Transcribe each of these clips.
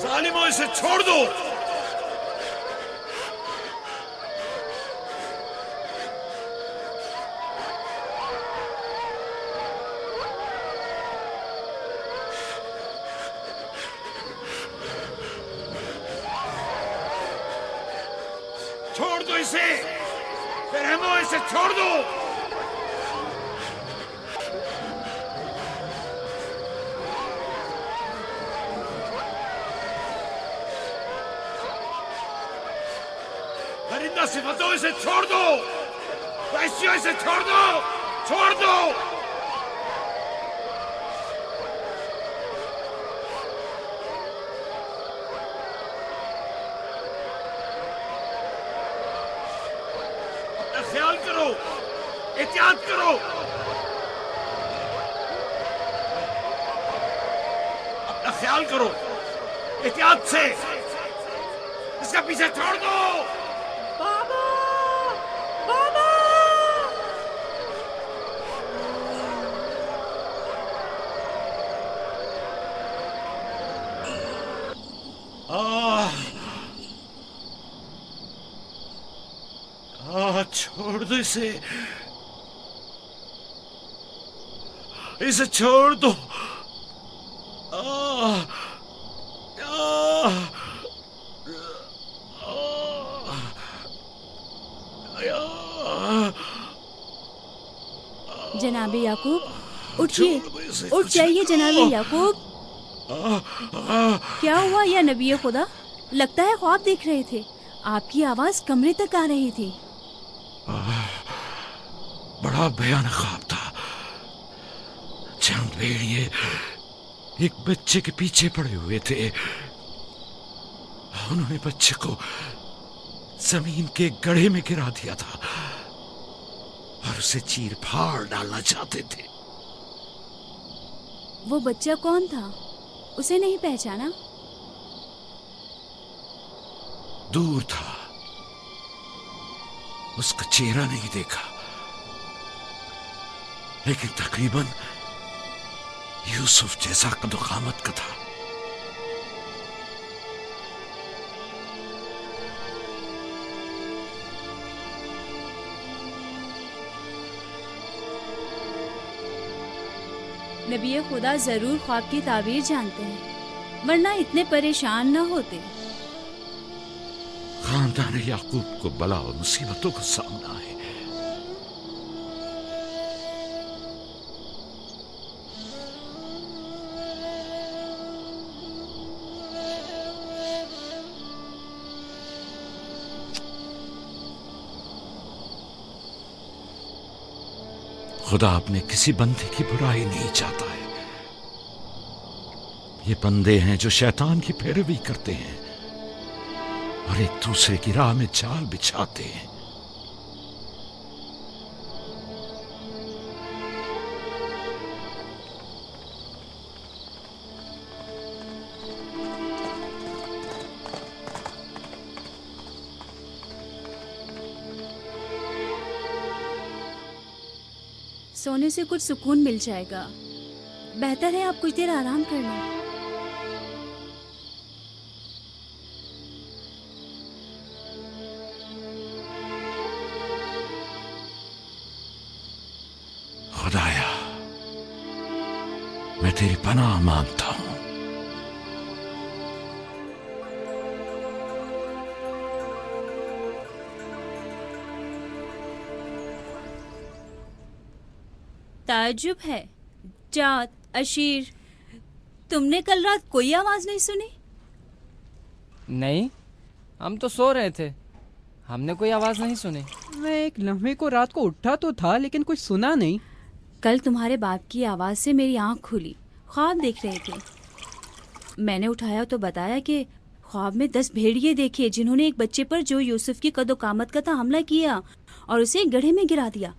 जालिमों, इसे छोड़ दो। छोड़ दो इसे, रहमो, इसे छोड़ दो। परिंदा सिफतों, इसे छोड़ दो। वैश्यों, इसे छोड़ दो, छोड़ दो। अपना ख्याल करो, एहतियात करो। अपना ख्याल करो, एहतियात से। इसका पीछे छोड़ दो। बाबा, बाबा। छोड़ दो इसे, इसे छोड़ दो। जनाबे याकूब, उठिए, उठ जाइए जनाबे याकूब। क्या हुआ या नबी खुदा? लगता है ख्वाब देख रहे थे। आपकी आवाज कमरे तक आ रही थी। बड़ा भयानक ख्वाब था। चंद भेड़िए एक बच्चे के पीछे पड़े हुए थे। उन्होंने बच्चे को जमीन के गड्ढे में गिरा दिया था और उसे चीर फाड़ डालना चाहते थे। वो बच्चा कौन था? उसे नहीं पहचाना? दूर था, उसका चेहरा नहीं देखा, लेकिन तकरीबन यूसुफ जैसा कदो-कामत का था। नबी खुदा जरूर ख्वाब की ताबीर जानते हैं, वरना इतने परेशान न होते। खानदान याकूब को बला और मुसीबतों का सामना है। खुदा अपने किसी बंदे की बुराई नहीं चाहता है। ये बंदे हैं जो शैतान की पैरवी करते हैं और एक दूसरे की राह में जाल बिछाते हैं। सोने से कुछ सुकून मिल जाएगा। बेहतर है आप कुछ देर आराम कर लें। खुदाया, मैं तेरी पनाह मांगता हूं। ताज्जुब है, जात, अशीर, तुमने कल रात कोई आवाज नहीं सुनी? नहीं, हम तो सो रहे थे, हमने कोई आवाज नहीं सुनी। मैं एक लम्हे को रात को उठा तो था, लेकिन कुछ सुना नहीं। कल तुम्हारे बाप की आवाज से मेरी आंख खुली। ख्वाब देख रहे थे। मैंने उठाया तो बताया कि ख्वाब में 10 भेड़िए देखे, जिन्होंने एक बच्चे पर जो यूसुफ की कदो-कामत का था हमला किया और उसे एक गड्ढे में गिरा दिया।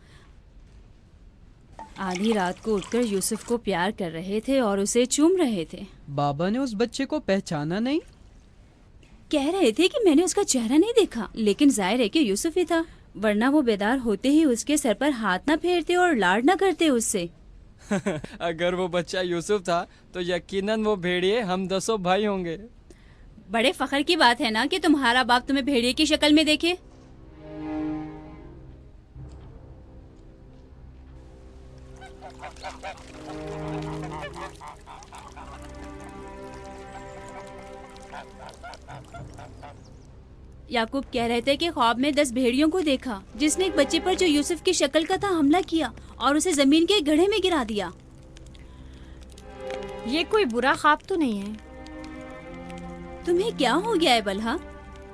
आधी रात को उठकर यूसुफ को प्यार कर रहे थे और उसे चूम रहे थे। बाबा ने उस बच्चे को पहचाना नहीं? कह रहे थे कि मैंने उसका चेहरा नहीं देखा, लेकिन जाहिर है कि यूसुफ ही था, वरना वो बेदार होते ही उसके सर पर हाथ ना फेरते और लाड ना करते उससे। अगर वो बच्चा यूसुफ था तो यकीनन वो भेड़िए हम 10 भाई होंगे। बड़े फख्र की बात है ना कि तुम्हारा बाप तुम्हें भेड़िए की शक्ल में देखे। याकूब कह रहे थे कि ख्वाब में 10 भेड़ियों को देखा जिसने एक बच्चे पर जो यूसुफ की शक्ल का था हमला किया और उसे जमीन के गड्ढे में गिरा दिया। ये कोई बुरा ख्वाब तो नहीं है? तुम्हें क्या हो गया है बलहा?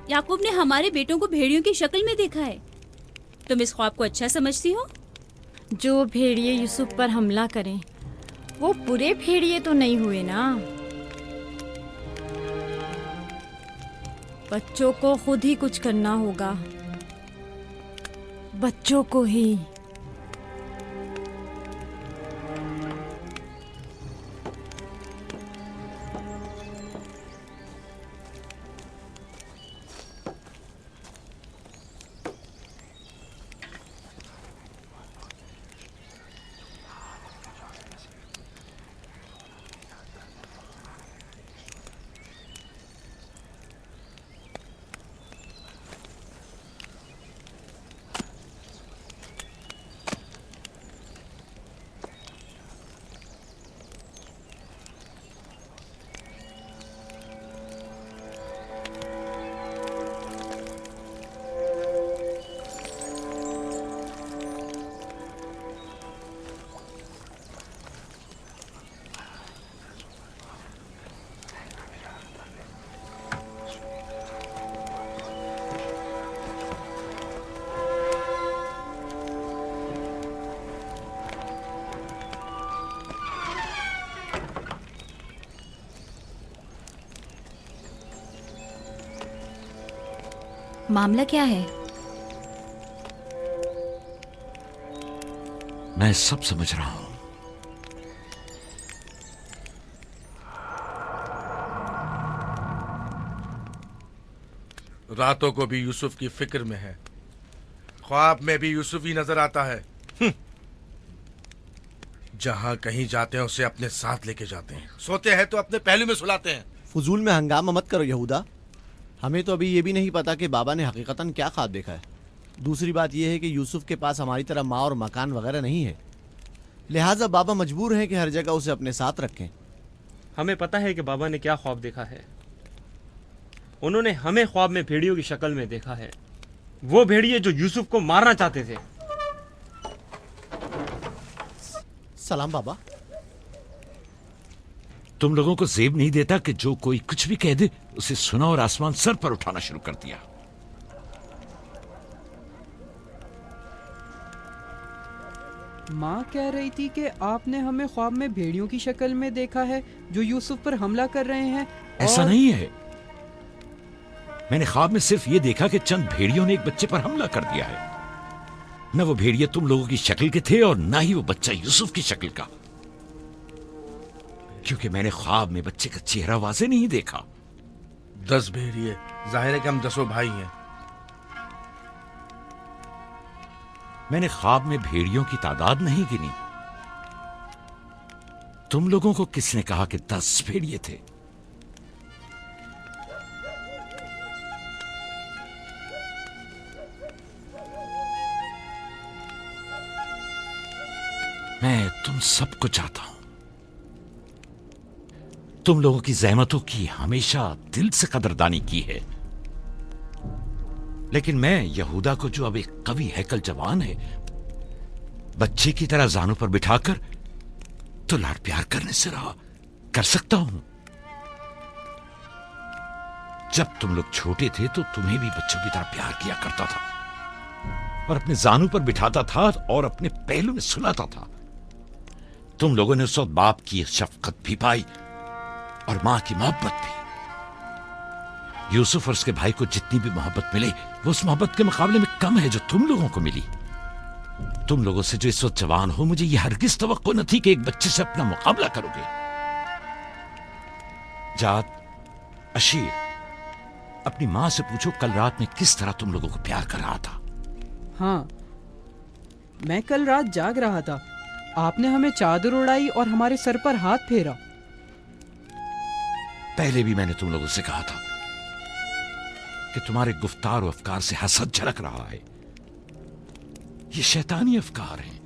याकूब ने हमारे बेटों को भेड़ियों की शक्ल में देखा है। तुम इस ख्वाब को अच्छा समझती हो? जो भेड़िए यूसुफ पर हमला करें वो पूरे भेड़िए तो नहीं हुए ना। बच्चों को खुद ही कुछ करना होगा, बच्चों को ही। मामला क्या है? मैं सब समझ रहा हूं। रातों को भी यूसुफ की फिक्र में है, ख्वाब में भी यूसुफ ही नजर आता है। जहां कहीं जाते हैं उसे अपने साथ लेके जाते हैं, सोते हैं तो अपने पहलू में सुलाते हैं। फजूल में हंगामा मत करो यहूदा। हमें तो अभी ये भी नहीं पता कि बाबा ने हकीकतन क्या ख्वाब देखा है। दूसरी बात यह है कि यूसुफ के पास हमारी तरह माँ और मकान वगैरह नहीं है, लिहाजा बाबा मजबूर हैं कि हर जगह उसे अपने साथ रखें। हमें पता है कि बाबा ने क्या ख्वाब देखा है। उन्होंने हमें ख्वाब में भेड़ियों की शक्ल में देखा है, वो भेड़िए जो यूसुफ को मारना चाहते थे। सलाम बाबा। तुम लोगों को जेब नहीं देता कि जो कोई कुछ भी कह दे उसे सुना और आसमान सर पर उठाना शुरू कर दिया। माँ कह रही थी कि आपने हमें ख्वाब में भेड़ियों की शक्ल में देखा है जो यूसुफ पर हमला कर रहे हैं। ऐसा नहीं है, मैंने ख्वाब में सिर्फ ये देखा कि चंद भेड़ियों ने एक बच्चे पर हमला कर दिया है। न वो भेड़िए तुम लोगों की शक्ल के थे और ना ही वो बच्चा यूसुफ की शक्ल का, क्योंकि मैंने ख्वाब में बच्चे का चेहरा वाज़े नहीं देखा। 10 भेड़िए, जाहिर है कि हम 10 भाई हैं। मैंने ख्वाब में भेड़ियों की तादाद नहीं गिनी। तुम लोगों को किसने कहा कि 10 भेड़िए थे? मैं तुम सबको चाहता हूं। तुम लोगों की ज़हमतों की हमेशा दिल से कदरदानी की है, लेकिन मैं यहूदा को, जो अब एक कवि हैकल जवान है, बच्चे की तरह जानों पर बिठाकर तो लाड प्यार करने से रहा कर सकता हूं। जब तुम लोग छोटे थे तो तुम्हें भी बच्चों की तरह प्यार किया करता था और अपने जानों पर बिठाता था और अपने पहलू में सुलाता था। तुम लोगों ने उस वक्त बाप की शफकत भी पाई और मां की मोहब्बत भी। यूसुफ और उसके भाई को जितनी भी मोहब्बत मिली वो उस मोहब्बत के मुकाबले में कम है जो तुम लोगों को मिली। तुम लोगों से जो इस वक्त जवान हो, मुझे यह हरगिज तवक्को न थी कि एक बच्चे से अपना मुकाबला करोगे। जात, अशीर, अपनी मां से पूछो कल रात में किस तरह तुम लोगों को प्यार कर रहा था। हाँ, मैं कल रात जाग रहा था। आपने हमें चादर उड़ाई और हमारे सर पर हाथ फेरा। पहले भी मैंने तुम लोगों से कहा था कि तुम्हारे गुफ्तार और अफकार से हसद झलक रहा है। ये शैतानी अफकार हैं।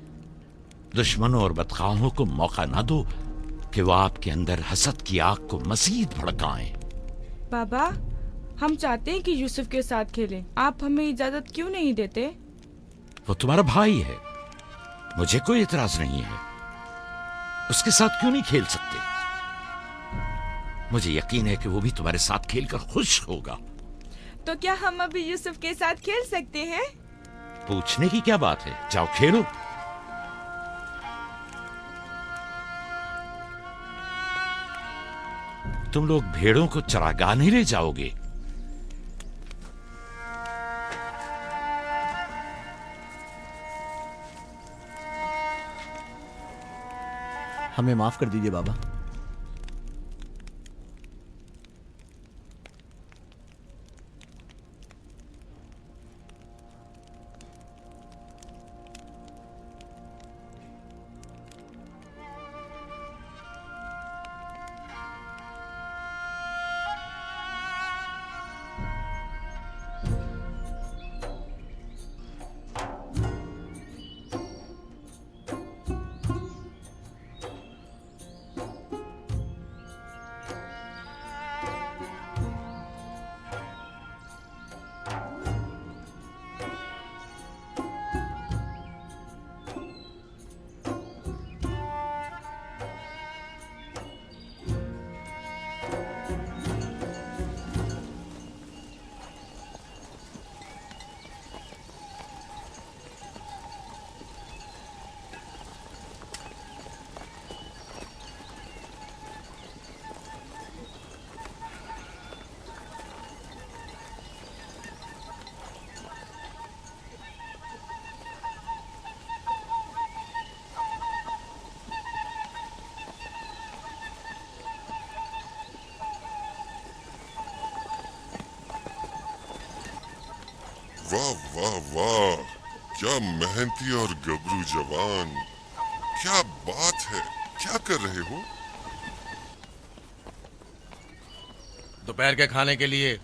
दुश्मनों और बदखाहों को मौका ना दो कि वो आपके अंदर हसद की आग को मजीद भड़काएं। बाबा, हम चाहते हैं कि यूसुफ के साथ खेलें। आप हमें इजाजत क्यों नहीं देते? वो तुम्हारा भाई है, मुझे कोई एतराज नहीं है। उसके साथ क्यों नहीं खेल सकते? मुझे यकीन है कि वो भी तुम्हारे साथ खेलकर खुश होगा। तो क्या हम अभी यूसुफ के साथ खेल सकते हैं? पूछने की क्या बात है, जाओ खेलो। तुम लोग भेड़ों को चरागाह नहीं ले जाओगे? हमें माफ कर दीजिए बाबा। वाह वाह वाह, क्या मेहनती और गबरू जवान। क्या बात है, क्या कर रहे हो? दोपहर के खाने के लिए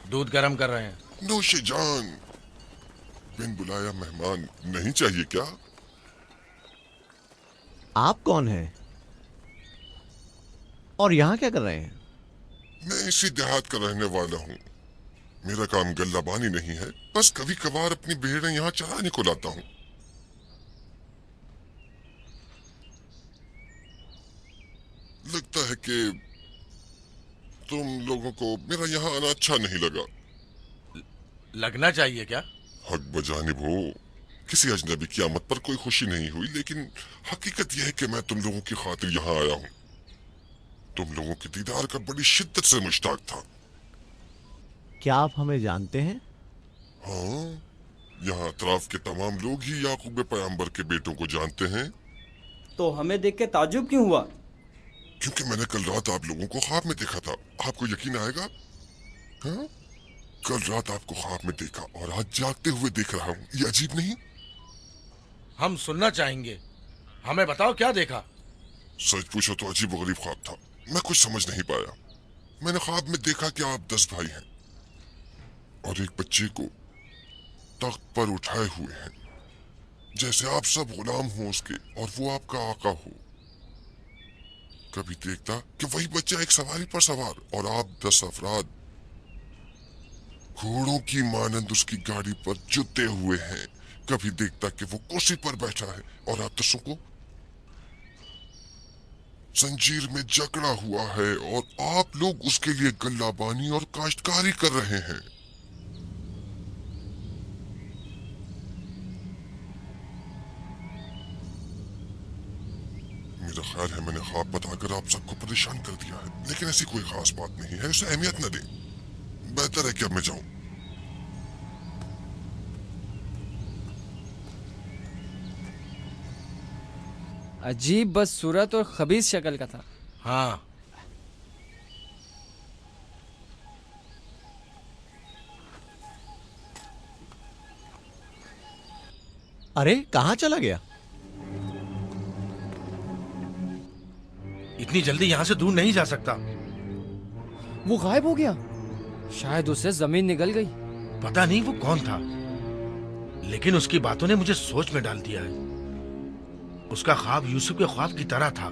दूध गर्म कर रहे हैं। नौशे जान, बिन बुलाया मेहमान नहीं चाहिए क्या? आप कौन हैं? और यहां क्या कर रहे हैं? मैं इसी देहात का रहने वाला हूँ। मेरा काम गल्लाबानी नहीं है, बस कभी कभार अपनी भेड़ें यहाँ चराने को लाता हूँ। लगता है कि तुम लोगों को मेरा यहाँ आना अच्छा नहीं लगा। लगना चाहिए क्या? हक बजानिब हो, किसी अजनबी की आमद पर कोई खुशी नहीं हुई, लेकिन हकीकत यह है कि मैं तुम लोगों की खातिर यहाँ आया हूँ। तुम लोगों के दीदार का बड़ी शिद्दत से मुश्ताक था। क्या आप हमें जानते हैं? हाँ, यहाँ अतराफ के तमाम लोग ही याकूब पैगंबर के बेटों को जानते हैं। तो हमें देख के ताज्जुब क्यों हुआ? क्योंकि मैंने कल रात आप लोगों को ख्वाब में देखा था। आपको यकीन आएगा? हाँ? कल रात आपको ख्वाब में देखा और आज जागते हुए देख रहा हूँ। ये अजीब नहीं? हम सुनना चाहेंगे, हमें बताओ क्या देखा। सच पूछो तो अजीब व गरीब ख्वाब था, मैं कुछ समझ नहीं पाया। मैंने ख्वाब में देखा कि आप 10 भाई हैं और एक बच्चे को तख्त पर उठाए हुए हैं, जैसे आप सब गुलाम हो उसके और वो आपका आका हो। कभी देखता कि वही बच्चा एक सवारी पर सवार और आप 10 अफराद घोड़ों की मानंद उसकी गाड़ी पर जुते हुए हैं। कभी देखता कि वो कुर्सी पर बैठा है और आप 10 को जंजीर में जकड़ा हुआ है और आप लोग उसके लिए गल्लाबानी और काश्तकारी कर रहे हैं। मेरा ख्याल है मैंने ख्वाब बताकर आप सबको परेशान कर दिया है, लेकिन ऐसी कोई खास बात नहीं है, उसे अहमियत न दें। बेहतर है कि अब मैं जाऊं। अजीब बदसूरत और खबीस शक्ल का था। हाँ, अरे कहाँ चला गया? इतनी जल्दी यहाँ से दूर नहीं जा सकता। वो गायब हो गया। शायद उससे जमीन निकल गई। पता नहीं वो कौन था, लेकिन उसकी बातों ने मुझे सोच में डाल दिया है। उसका ख्वाब यूसुफ के ख्वाब की तरह था।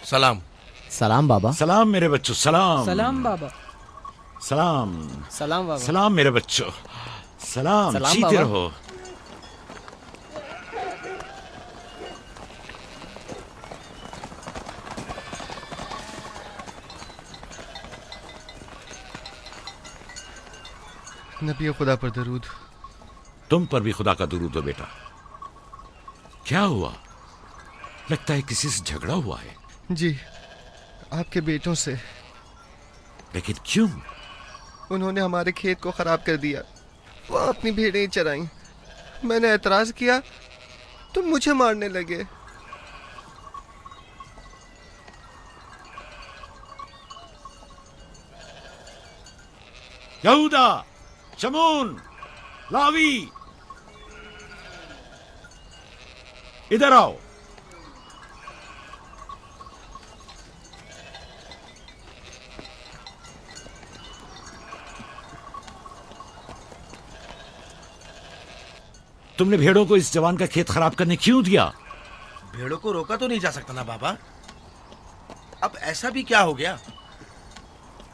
सलाम। सलाम बाबा। सलाम मेरे बच्चों, सलाम। सलाम बाबा। सलाम। सलाम बाबा। सलाम मेरे बच्चों, सलाम। सलाम जीते बाबा। रहो। नबी खुदा पर दरूद। तुम पर भी खुदा का दुरूद हो बेटा। क्या हुआ? लगता है किसी से झगड़ा हुआ है। जी, आपके बेटों से। लेकिन क्यों? उन्होंने हमारे खेत को खराब कर दिया। वो अपनी भेड़ें चराई। मैंने एतराज किया तो मुझे मारने लगे। यहूदा, शमून, लावी, इधर आओ। तुमने भेड़ों को इस जवान का खेत खराब करने क्यों दिया? भेड़ों को रोका तो नहीं जा सकता ना बाबा। अब ऐसा भी क्या हो गया?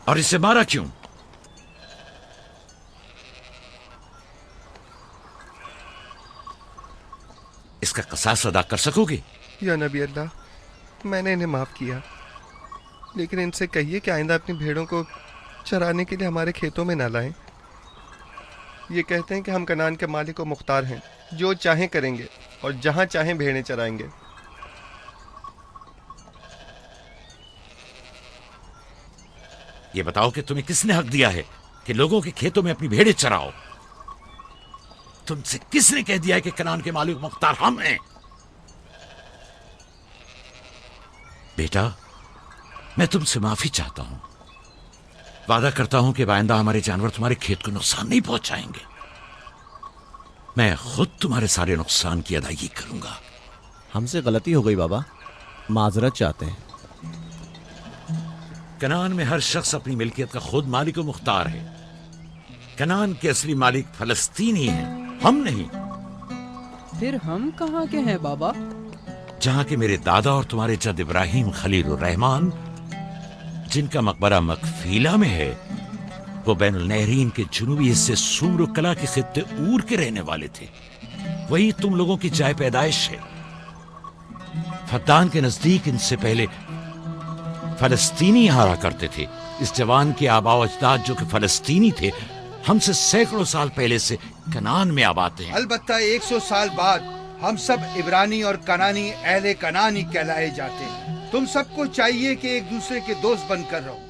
और इसे मारा क्यों? इसका कसास अदा कर सकोगे? या नबी अल्लाह, मैंने इन्हें माफ किया, लेकिन इनसे कहिए कि आइंदा अपनी भेड़ों को चराने के लिए हमारे खेतों में ना लाएं। ये कहते हैं कि हम कनान के मालिक और मुख्तार हैं, जो चाहें करेंगे और जहां चाहें भेड़ें चराएंगे। ये बताओ कि तुम्हें किसने हक दिया है कि लोगों के खेतों में अपनी भेड़ें चराओ? तुमसे किसने कह दिया है कि कनान के मालिक मुख्तार हम हैं? बेटा, मैं तुमसे माफी चाहता हूं। वादा करता हूं कि आइंदा हमारे जानवर तुम्हारे खेत को नुकसान नहीं पहुंचाएंगे। मैं खुद तुम्हारे सारे नुकसान की अदायगी करूंगा। हमसे गलती हो गई बाबा, माजरत चाहते हैं। कनान में हर शख्स अपनी मिल्कियत का खुद मालिक और मुख्तार है। कनान के असली मालिक फलस्तीनी हैं, हम नहीं। फिर हम कहाँ के हैं बाबा? जहां के मेरे दादा और तुम्हारे जद इब्राहिम खलीलुर रहमान, जिनका मकबरा मकफीला में है, वो बैनुल नहरीन के जुनूबी हिस्से सुमर कला के खित्ते ऊर के रहने वाले थे। वही तुम लोगों की जाय पैदाइश है। फद्दान के नजदीक इनसे पहले फलस्तीनी यहाँ रहा करते थे। इस जवान के आबाओ अजदाद जो कि फलस्तीनी थे, हमसे सैकड़ों साल पहले से कनान में आबाद हैं। अलबत्ता 100 साल बाद हम सब इब्रानी और कनानी अहले कनानी कहलाए जाते हैं। तुम सबको चाहिए कि एक दूसरे के दोस्त बनकर रहो।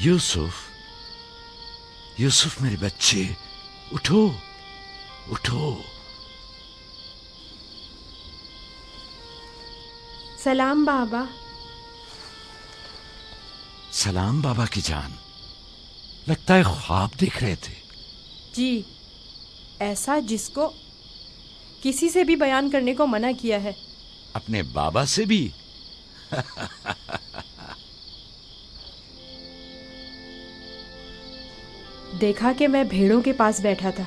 यूसुफ, यूसुफ मेरे बच्चे, उठो, उठो। सलाम बाबा। सलाम बाबा की जान। लगता है ख्वाब देख रहे थे। जी, ऐसा जिसको किसी से भी बयान करने को मना किया है। अपने बाबा से भी? देखा कि मैं भेड़ों के पास बैठा था।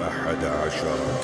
11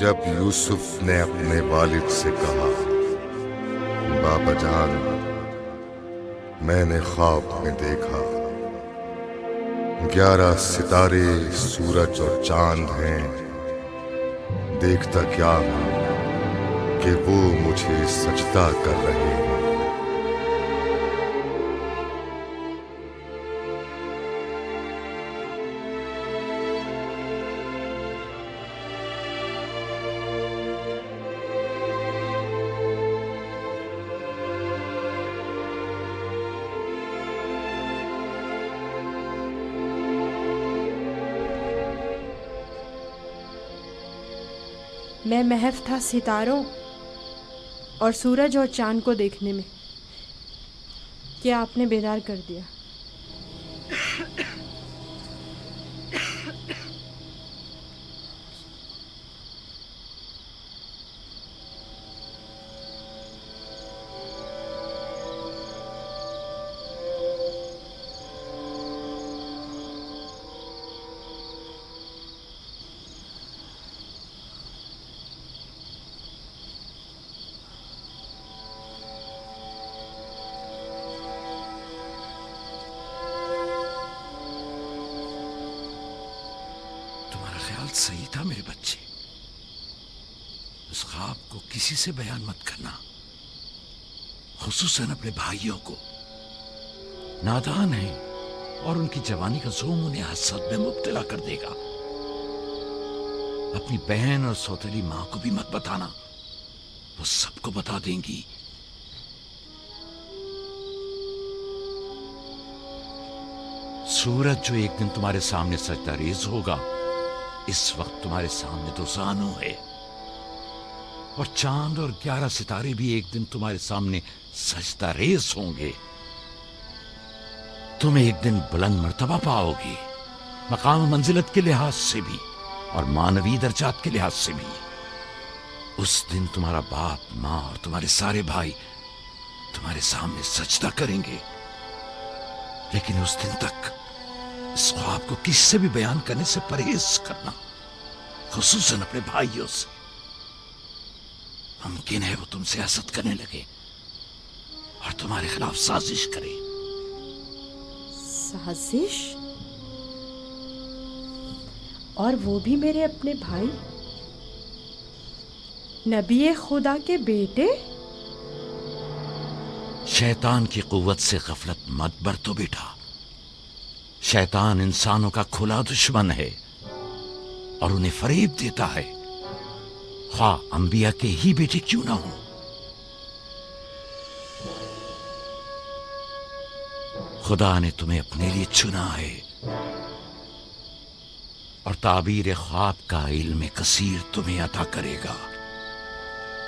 जब यूसुफ ने अपने वालिद से कहा, बाबा जान, मैंने ख्वाब में देखा 11 सितारे, सूरज और चांद हैं, देखता क्या हूं कि वो मुझे सजदा कर रहे हैं। मैं महफ था सितारों और सूरज और चांद को देखने में कि आपने बेदार कर दिया। सही था मेरे बच्चे। उस ख्वाब को किसी से बयान मत करना, खुसूसन अपने भाइयों को। नादान है और उनकी जवानी का जोम उन्हें हसद में मुब्तला कर देगा। अपनी बहन और सौतेली मां को भी मत बताना, वो सबको बता देंगी। सूरज जो एक दिन तुम्हारे सामने सजदा रेज होगा, इस वक्त तुम्हारे सामने तो जानू है, और चांद और 11 सितारे भी एक दिन तुम्हारे सामने सजदा रेज होंगे। तुम एक दिन बुलंद मर्तबा पाओगे, मकाम मंजिलत के लिहाज से भी और मानवी दर्जात के लिहाज से भी। उस दिन तुम्हारा बाप, मां और तुम्हारे सारे भाई तुम्हारे सामने सजदा करेंगे। लेकिन उस दिन तक इस ख्वाब को किसी से भी बयान करने से परहेज करना, खुसूसन अपने भाइयों से। मुमकिन है वो तुमसे हसद करने लगे और तुम्हारे खिलाफ साजिश करे। साजिश? और वो भी मेरे अपने भाई, नबी खुदा के बेटे? शैतान की कुव्वत से गफलत मत बरतो बेटा। शैतान इंसानों का खुला दुश्मन है और उन्हें फरेब देता है, ख्वाह अंबिया के ही बेटे क्यों ना हो। खुदा ने तुम्हें अपने लिए चुना है और ताबीर ख्वाब का इल्म कसीर तुम्हें अता करेगा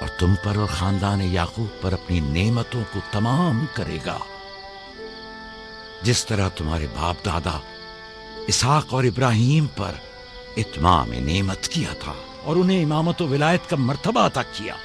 और तुम पर और खानदान याकूब पर अपनी नेमतों को तमाम करेगा। जिस तरह तुम्हारे बाप दादा इसहाक और इब्राहिम पर इत्माम नेमत किया था और उन्हें इमामत व विलायत का मर्तबा अता किया।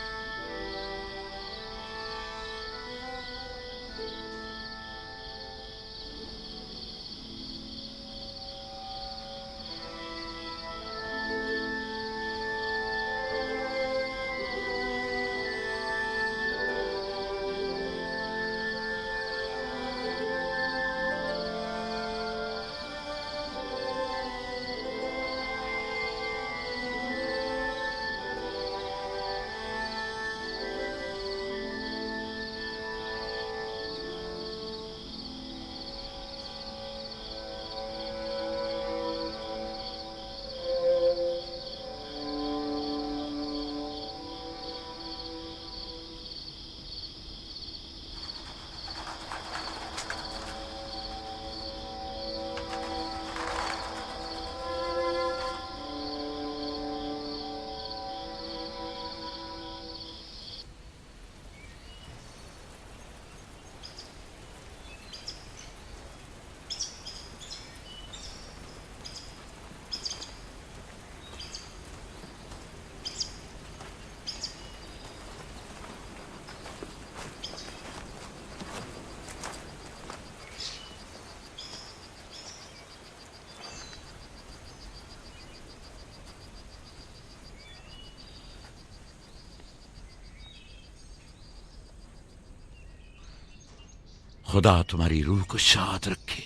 खुदा तुम्हारी रूह को शाद रखे।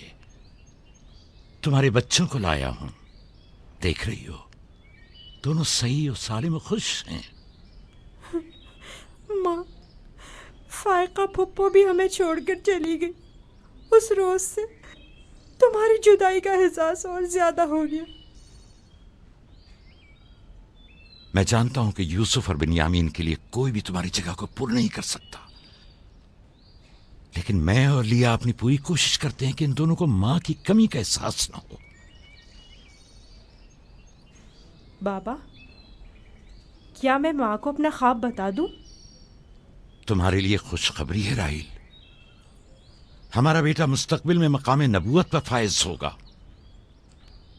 तुम्हारे बच्चों को लाया हूं, देख रही हो दोनों सही और सालिम और खुश हैं। माँ, फायका फुप्पो भी हमें छोड़कर चली गई। उस रोज से तुम्हारी जुदाई का एहसास और ज्यादा हो गया। मैं जानता हूं कि यूसुफ और बिन्यामीन के लिए कोई भी तुम्हारी जगह को पूर्ण नहीं कर सकता, लेकिन मैं और लिया अपनी पूरी कोशिश करते हैं कि इन दोनों को मां की कमी का एहसास ना हो। बाबा, क्या मैं माँ को अपना ख्वाब बता दूं? तुम्हारे लिए खुशखबरी है राहिल, हमारा बेटा मुस्तकबिल में मकाम नबूवत पर फायज होगा।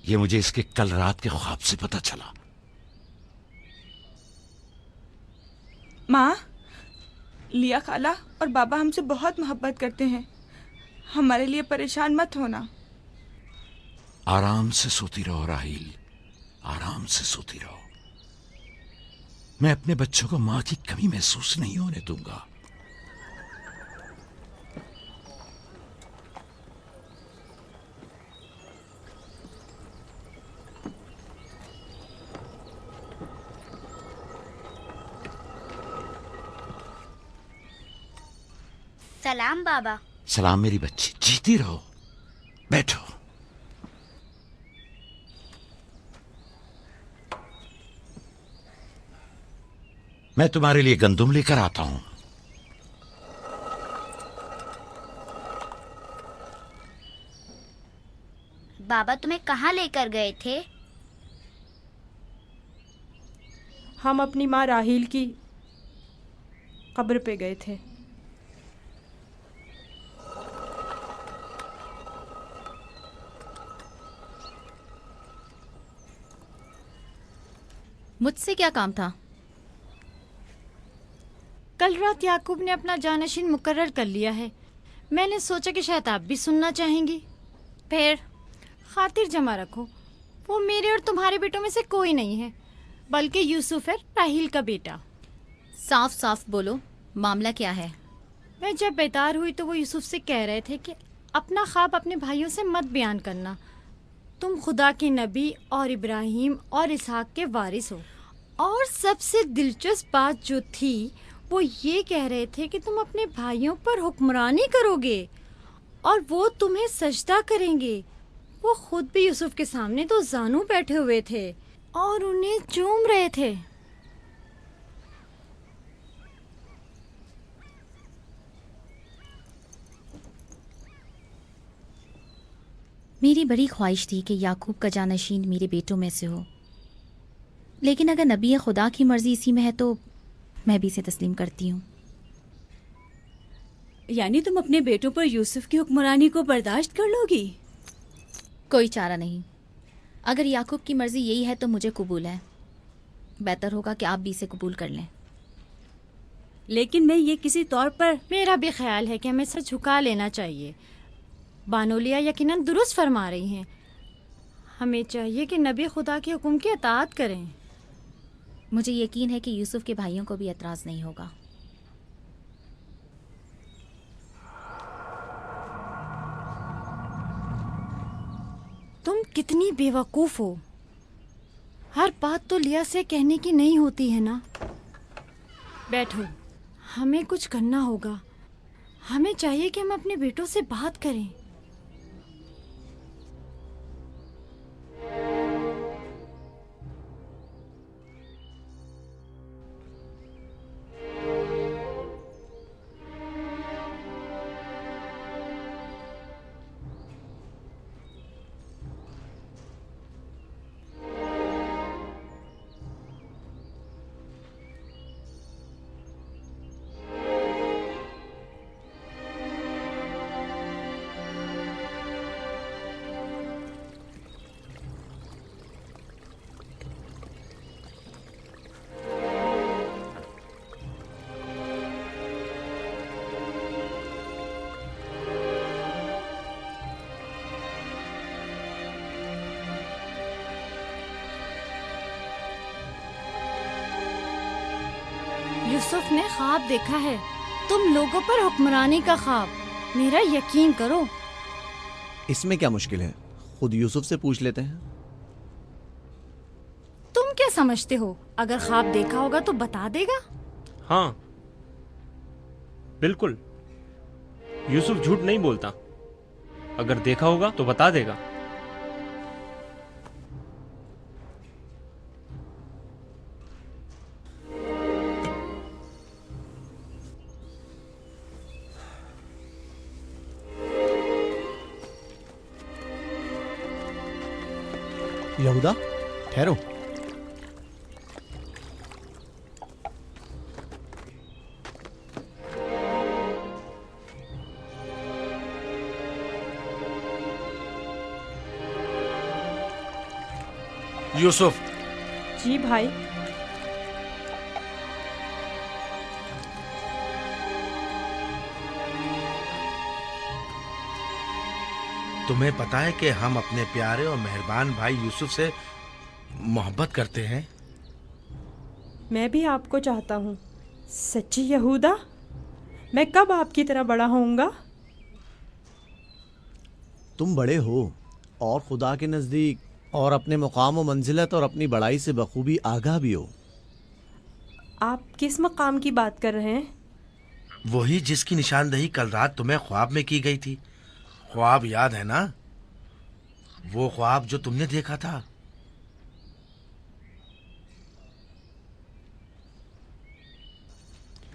यह मुझे इसके कल रात के ख्वाब से पता चला। माँ, लिया खाला और बाबा हमसे बहुत मोहब्बत करते हैं, हमारे लिए परेशान मत होना। आराम से सोती रहो राहिल, आराम से सोती रहो। मैं अपने बच्चों को मां की कमी महसूस नहीं होने दूंगा। सलाम बाबा। सलाम मेरी बच्ची, जीती रहो। बैठो। मैं तुम्हारे लिए गंदुम लेकर आता हूं। बाबा तुम्हें कहाँ लेकर गए थे? हम अपनी माँ राहील की कब्र पे गए थे। मुझसे क्या काम था? कल रात याकूब ने अपना जानशीन मुकर्रर कर लिया है। मैंने सोचा कि शायद आप भी सुनना चाहेंगी। फिर खातिर जमा रखो, वो मेरे और तुम्हारे बेटों में से कोई नहीं है, बल्कि यूसुफ है, राहील का बेटा। साफ साफ बोलो, मामला क्या है? मैं जब बेदार हुई तो वो यूसुफ से कह रहे थे कि अपना ख्वाब अपने भाइयों से मत बयान करना। तुम खुदा के नबी और इब्राहिम और इसहाक के वारिस हो। और सबसे दिलचस्प बात जो थी वो ये कह रहे थे कि तुम अपने भाइयों पर हुक्मरानी करोगे और वो तुम्हें सजदा करेंगे। वो खुद भी यूसुफ के सामने तो जानू बैठे हुए थे और उन्हें चूम रहे थे। मेरी बड़ी ख्वाहिश थी कि याकूब का जानशीन मेरे बेटों में से हो, लेकिन अगर नबी खुदा की मर्जी इसी में है तो मैं भी इसे तस्लीम करती हूँ। यानी तुम अपने बेटों पर यूसुफ की हुक्मरानी को बर्दाश्त कर लोगी? कोई चारा नहीं। अगर याकूब की मर्जी यही है तो मुझे कबूल है। बेहतर होगा कि आप भी इसे कबूल कर लें। लेकिन मैं ये किसी तौर पर मेरा भी ख्याल है कि हमें सर झुका लेना चाहिए। बानोलिया यकीनन दुरुस्त फरमा रही हैं। हमें चाहिए कि नबी खुदा के हुक्म की अताअत करें। मुझे यकीन है कि यूसुफ के भाइयों को भी एतराज़ नहीं होगा। तुम कितनी बेवकूफ़ हो। हर बात तो लिया से कहने की नहीं होती है ना। बैठो, हमें कुछ करना होगा। हमें चाहिए कि हम अपने बेटों से बात करें। यूसुफ ने ख्वाब देखा है, तुम लोगों पर हुक्मरानी का ख्वाब। मेरा यकीन करो। इसमें क्या मुश्किल है, खुद यूसुफ से पूछ लेते हैं। तुम क्या समझते हो, अगर ख्वाब देखा होगा तो बता देगा? हाँ बिल्कुल, यूसुफ झूठ नहीं बोलता। अगर देखा होगा तो बता देगा। यहूदा, ठहरो। यूसुफ। जी भाई। तुम्हें पता है कि हम अपने प्यारे और मेहरबान भाई यूसुफ से मोहब्बत करते हैं। मैं भी आपको चाहता हूँ। सच्ची यहूदा, मैं कब आपकी तरह बड़ा होऊंगा? तुम बड़े हो और खुदा के नज़दीक और अपने मुकाम व मंजिलत और अपनी बड़ाई से बखूबी आगाह भी हो। आप किस मकाम की बात कर रहे हैं? वही जिसकी निशानदही कल रात तुम्हें ख्वाब में की गई थी। ख्वाब याद है ना? वो ख्वाब जो तुमने देखा था।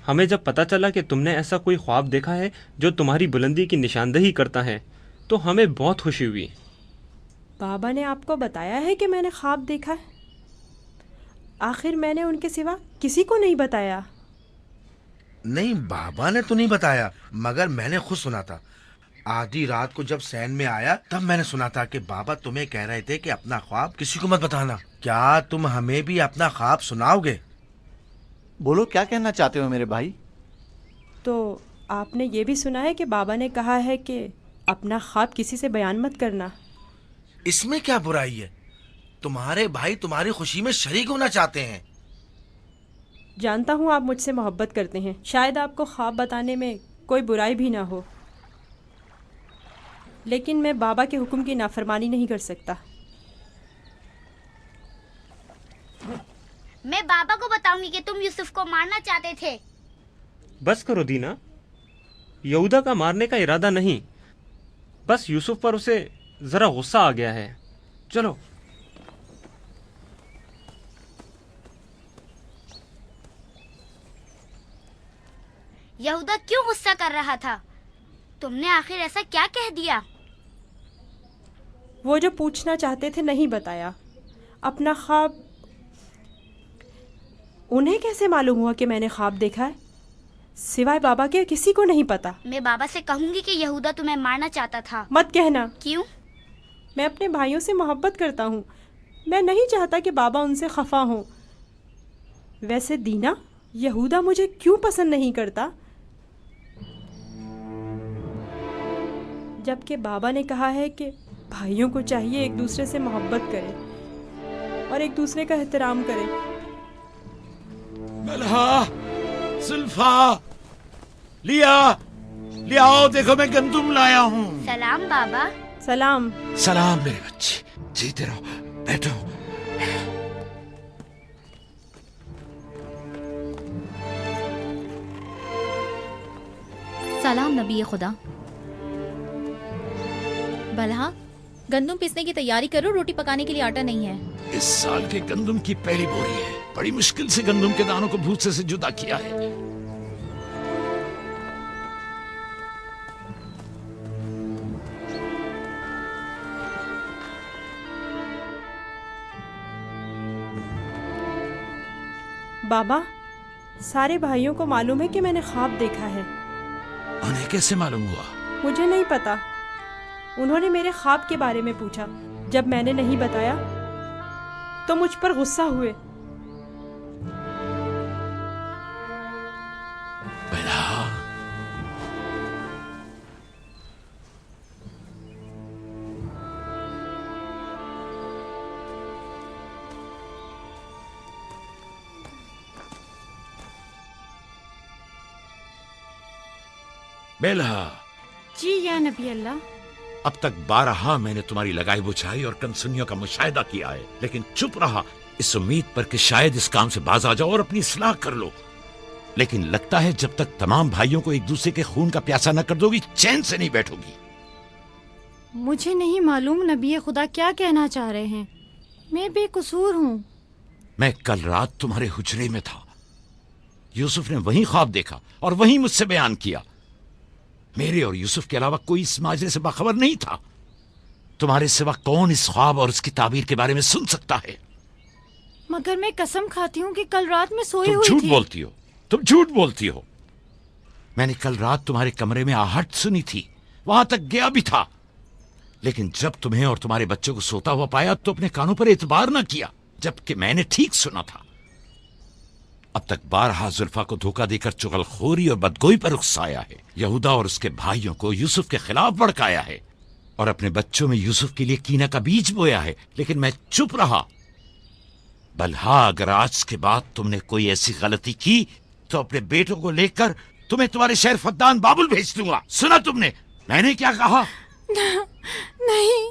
हमें जब पता चला कि तुमने ऐसा कोई ख्वाब देखा है जो तुम्हारी बुलंदी की निशानदही करता है तो हमें बहुत खुशी हुई। बाबा ने आपको बताया है कि मैंने ख्वाब देखा है? आखिर मैंने उनके सिवा किसी को नहीं बताया। नहीं, बाबा ने तो नहीं बताया, मगर मैंने खुद सुना था। आधी रात को जब सैन में आया तब मैंने सुना था कि बाबा तुम्हें कह रहे थे कि अपना ख्वाब किसी को मत बताना। क्या तुम हमें भी अपना ख्वाब सुनाओगे? बोलो, क्या कहना चाहते हो मेरे भाई? तो आपने ये भी सुना है कि बाबा ने कहा है कि अपना ख्वाब किसी से बयान मत करना। इसमें क्या बुराई है? तुम्हारे भाई तुम्हारी खुशी में शरीक होना चाहते हैं। जानता हूँ आप मुझसे मोहब्बत करते हैं, शायद आपको ख्वाब बताने में कोई बुराई भी ना हो, लेकिन मैं बाबा के हुक्म की नाफरमानी नहीं कर सकता। मैं बाबा को बताऊंगी कि तुम यूसुफ को मारना चाहते थे। बस करो दीना, यहूदा का मारने का इरादा नहीं, बस यूसुफ पर उसे जरा गुस्सा आ गया है। चलो। यहूदा क्यों गुस्सा कर रहा था? तुमने आखिर ऐसा क्या कह दिया? वो जो पूछना चाहते थे नहीं बताया। अपना ख्वाब उन्हें कैसे मालूम हुआ कि मैंने ख्वाब देखा है? सिवाय बाबा के किसी को नहीं पता। मैं बाबा से कहूंगी कि यहूदा तुम्हें मारना चाहता था। मत कहना। क्यों? मैं अपने भाइयों से मोहब्बत करता हूँ। मैं नहीं चाहता कि बाबा उनसे खफा हों। वैसे दीना, यहूदा मुझे क्यों पसंद नहीं करता? जबकि बाबा ने कहा है कि भाइयों को चाहिए एक दूसरे से मोहब्बत करें और एक दूसरे का एहतराम करें। मलहा, सुल्फा, लिया आओ, देखो मैं गंदुम लाया हूँ। सलाम बाबा। सलाम। सलाम मेरे बच्चे, जीते रहो, बैठो। सलाम नबी खुदा। बलहा, गंदम पीसने की तैयारी करो, रोटी पकाने के लिए आटा नहीं है। इस साल के गंदम की पहली बोरी है। बड़ी मुश्किल से गंदम के दानों को भूसे से जुदा किया है। बाबा, सारे भाइयों को मालूम है कि मैंने ख्वाब देखा है। उन्हें कैसे मालूम हुआ? मुझे नहीं पता। उन्होंने मेरे ख्वाब के बारे में पूछा। जब मैंने नहीं बताया तो मुझ पर गुस्सा हुए। बेलहा। जी या नबी अल्लाह। अब तक 12 मैंने तुम्हारी लगाई बुझाई और कनसुनियों का मुशाहिदा किया है, लेकिन चुप रहा इस उम्मीद पर कि शायद इस काम से बाज आ जाओ और अपनी इस्लाह कर लो। लेकिन लगता है जब तक तमाम भाइयों को एक दूसरे के खून का प्यासा न कर दोगी, चैन से नहीं बैठोगी। मुझे नहीं मालूम नबी खुदा क्या कहना चाह रहे हैं। मैं बेकसूर हूँ। मैं कल रात तुम्हारे हुजरे में था। यूसुफ ने वही ख्वाब देखा और वही मुझसे बयान किया। मेरे और यूसुफ के अलावा कोई इस माजरे से बाखबर नहीं था। तुम्हारे सिवा कौन इस ख्वाब और इसकी ताबीर के बारे में सुन सकता है? मगर मैं कसम खाती हूँ कि कल रात में सोई हुई झूठ थी। बोलती हो, तुम झूठ बोलती हो। मैंने कल रात तुम्हारे कमरे में आहट सुनी थी, वहां तक गया भी था, लेकिन जब तुम्हें और तुम्हारे बच्चों को सोता हुआ पाया तो अपने कानों पर एतबार न किया, जबकि मैंने ठीक सुना था। अब तक 12 जुल्फा को धोखा देकर चुगलखोरी और बदगोई पर उकसाया है। यहूदा और उसके भाइयों को यूसुफ के खिलाफ भड़काया है और अपने बच्चों में यूसुफ के लिए कीना का बीज बोया है, लेकिन मैं चुप रहा। बल्हा, अगर आज के बाद तुमने कोई ऐसी गलती की तो अपने बेटों को लेकर तुम्हें तुम्हारे शहर फद्दान बाबुल भेज दूंगा। सुना तुमने मैंने क्या कहा? नहीं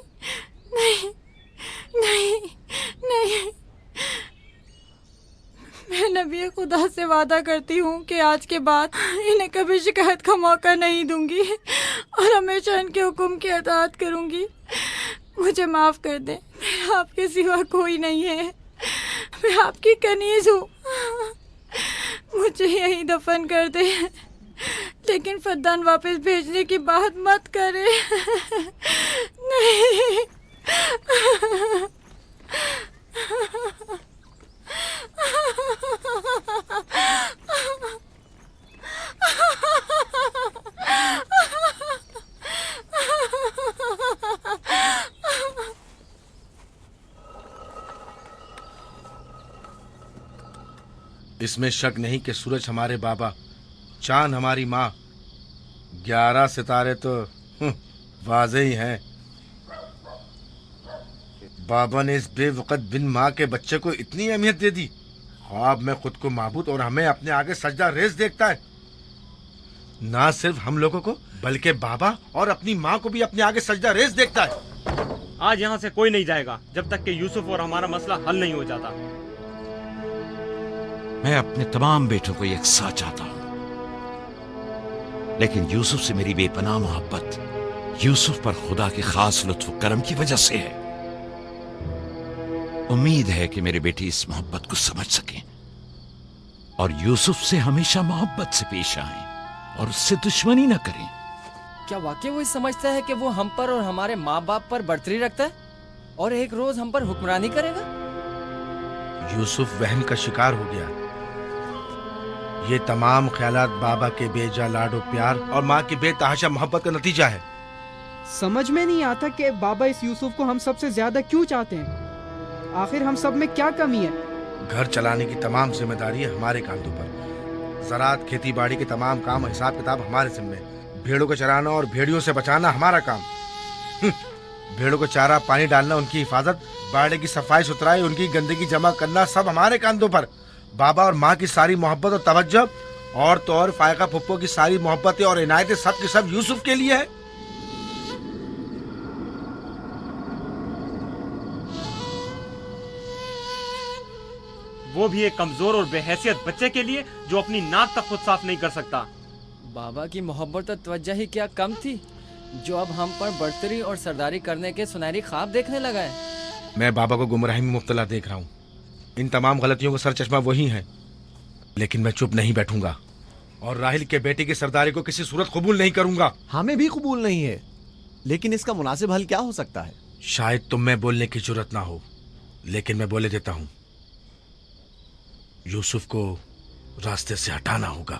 नहीं नहीं नहीं। मैं नबी खुदा से वादा करती हूँ कि आज के बाद इन्हें कभी शिकायत का मौका नहीं दूंगी और हमेशा इनके हुक्म की अताअत करूंगी। मुझे माफ कर दें, मैं आपके सिवा कोई नहीं है। मैं आपकी कनीज हूँ। मुझे यहीं दफन कर दे, लेकिन फद्दान वापस भेजने की बात मत करे। नहीं। इसमें शक नहीं कि सूरज हमारे बाबा, चांद हमारी माँ, 11 सितारे तो वाज़े ही हैं। बाबा ने इस बेवकत बिन माँ के बच्चे को इतनी अहमियत दे दी। ख्वाब में खुद को माबूद और हमें अपने आगे सजदा रेज़ देखता है। ना सिर्फ हम लोगों को बल्कि बाबा और अपनी माँ को भी अपने आगे सजदा रेज़ देखता है। आज यहाँ से कोई नहीं जाएगा जब तक कि यूसुफ और हमारा मसला हल नहीं हो जाता। मैं अपने तमाम बेटों को एक साथ चाहता हूं, लेकिन यूसुफ से मेरी बेपनाह मोहब्बत यूसुफ पर खुदा के खास लुत्फ करम की वजह से है। उम्मीद है कि मेरे बेटे इस मोहब्बत को समझ सकें और यूसुफ से हमेशा मोहब्बत से पेश आएं और उससे दुश्मनी न करें। क्या वाकई वो समझता है कि वो हम पर और हमारे माँ बाप पर बर्तरी रखता है और एक रोज हम पर हुक्मरानी करेगा? यूसुफ वहम का शिकार हो गया। ये तमाम ख्यालात बाबा के बेजा लाडो प्यार और माँ की बेतहाशा मोहब्बत का नतीजा है। समझ में नहीं आता कि बाबा इस यूसुफ को हम सबसे ज्यादा क्यों चाहते हैं। आखिर हम सब में क्या कमी है? घर चलाने की तमाम जिम्मेदारी हमारे कांधों पर। ज़राअत, खेती बाड़ी के तमाम काम, हिसाब किताब हमारे जिम्मे। भेड़ों को चराना और भेड़ियों से बचाना हमारा काम। भेड़ों को चारा पानी डालना, उनकी हिफाजत, बाड़े की सफाई सुथराई, उनकी गंदगी जमा करना सब हमारे कांधों पर। बाबा और माँ की सारी मोहब्बत और तवज्जो, और तो और फायका फुप्पो की सारी मोहब्बतें और इनायतें सब की सब यूसुफ के लिए है। वो भी एक कमजोर और बेहैसियत बच्चे के लिए जो अपनी नाक तक खुद साफ नहीं कर सकता। बाबा की मोहब्बत और तवज्जो ही क्या कम थी जो अब हम पर बढ़तरी और सरदारी करने के सुनहरी ख्वाब देखने लगा है। मैं बाबा को गुमराही में मुब्तला देख रहा हूँ। इन तमाम गलतियों का सरचश्मा वही है, लेकिन मैं चुप नहीं बैठूंगा और राहिल के बेटे की सरदारी को किसी सूरत कबूल नहीं करूंगा। हमें भी कबूल नहीं है, लेकिन इसका मुनासिब हल क्या हो सकता है? शायद तुम में बोलने की जरूरत ना हो, लेकिन मैं बोले देता हूँ। यूसुफ को रास्ते से हटाना होगा।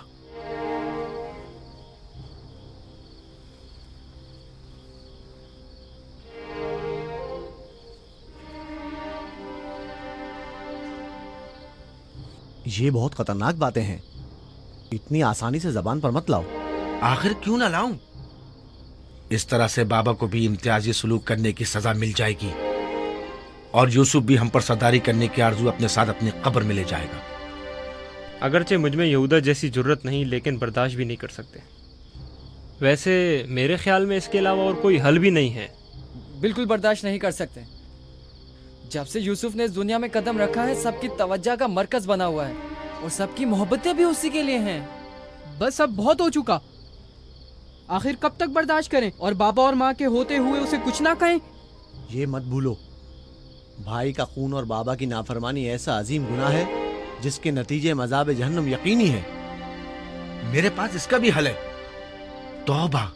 ये बहुत खतरनाक बातें हैं, इतनी आसानी से जबान पर मत लाओ। आखिर क्यों ना लाऊं? इस तरह से बाबा को भी इम्तियाजी सलूक करने की सजा मिल जाएगी और यूसुफ भी हम पर सरदारी करने की आरजू अपने साथ अपनी कब्र में ले जाएगा। अगरचे मुझमें यहूदा जैसी जरूरत नहीं, लेकिन बर्दाश्त भी नहीं कर सकते। वैसे मेरे ख्याल में इसके अलावा और कोई हल भी नहीं है। बिल्कुल बर्दाश्त नहीं कर सकते। जब से यूसुफ ने इस दुनिया में कदम रखा है, सबकी तवज्जो का मरकज बना हुआ है और सबकी मोहब्बतें भी उसी के लिए हैं। बस अब बहुत हो चुका। आखिर कब तक बर्दाश्त करें और बाबा और माँ के होते हुए उसे कुछ ना कहें? ये मत भूलो, भाई का खून और बाबा की नाफरमानी ऐसा अजीम गुनाह है जिसके नतीजे मज़ाब जहन्नम यकीनी है। मेरे पास इसका भी हल है, तौबा।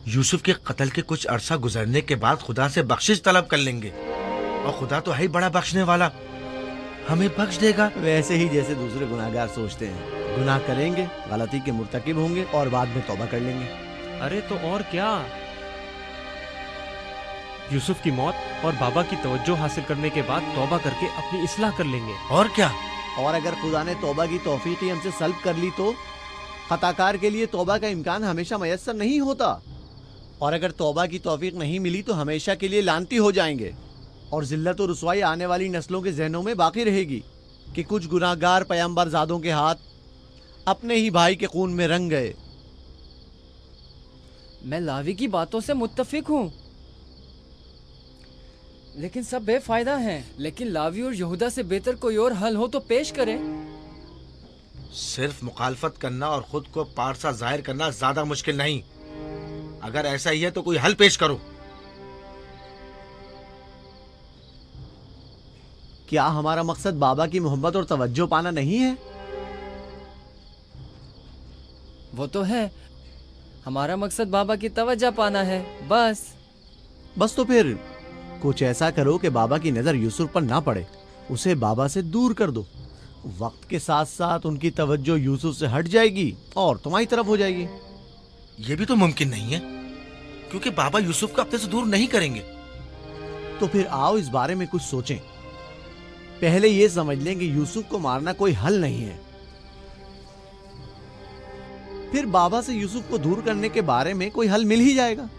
यूसुफ के कत्ल के कुछ अरसा गुजरने के बाद खुदा से बख्शिश तलब कर लेंगे और खुदा तो है ही बड़ा बख्शने वाला, हमें बख्श देगा। वैसे ही जैसे दूसरे गुनाहगार सोचते हैं, गुनाह करेंगे, गलती के मुर्तकिब होंगे और बाद में तौबा कर लेंगे। अरे तो और क्या, यूसुफ की मौत और बाबा की तवज्जो हासिल करने के बाद तौबा करके अपनी इस्लाह कर लेंगे। और क्या, और अगर खुदा ने तौबा की तौफीक हमसे सल्ब कर ली तो खताकार के लिए तौबा का इम्कान हमेशा मयस्सर नहीं होता, और अगर तौबा की तौफीक नहीं मिली तो हमेशा के लिए लानती हो जाएंगे और जिल्लत और रुसवाई आने वाली नस्लों के जहनों में बाकी रहेगी कि कुछ गुनाहगार पैगंबर ज़ादों के हाथ अपने ही भाई के खून में रंग गए। मैं लावी की बातों से मुत्तफिक हूँ, लेकिन सब बेफायदा हैं। लेकिन लावी और यहूदा से बेहतर कोई और हल हो तो पेश करें। सिर्फ मुखालफत करना और खुद को पारसा जाहिर करना ज्यादा मुश्किल नहीं। अगर ऐसा ही है तो कोई हल पेश करो। क्या हमारा मकसद बाबा की मोहब्बत और तवज्जो पाना नहीं है? वो तो है, हमारा मकसद बाबा की तवज्जो पाना है। बस तो फिर कुछ ऐसा करो कि बाबा की नजर यूसुफ पर ना पड़े, उसे बाबा से दूर कर दो। वक्त के साथ साथ उनकी तवज्जो यूसुफ से हट जाएगी और तुम्हारी तरफ हो जाएगी। ये भी तो मुमकिन नहीं है, क्योंकि बाबा यूसुफ को अपने से दूर नहीं करेंगे। तो फिर आओ इस बारे में कुछ सोचें। पहले ये समझ लें कि यूसुफ को मारना कोई हल नहीं है, फिर बाबा से यूसुफ को दूर करने के बारे में कोई हल मिल ही जाएगा।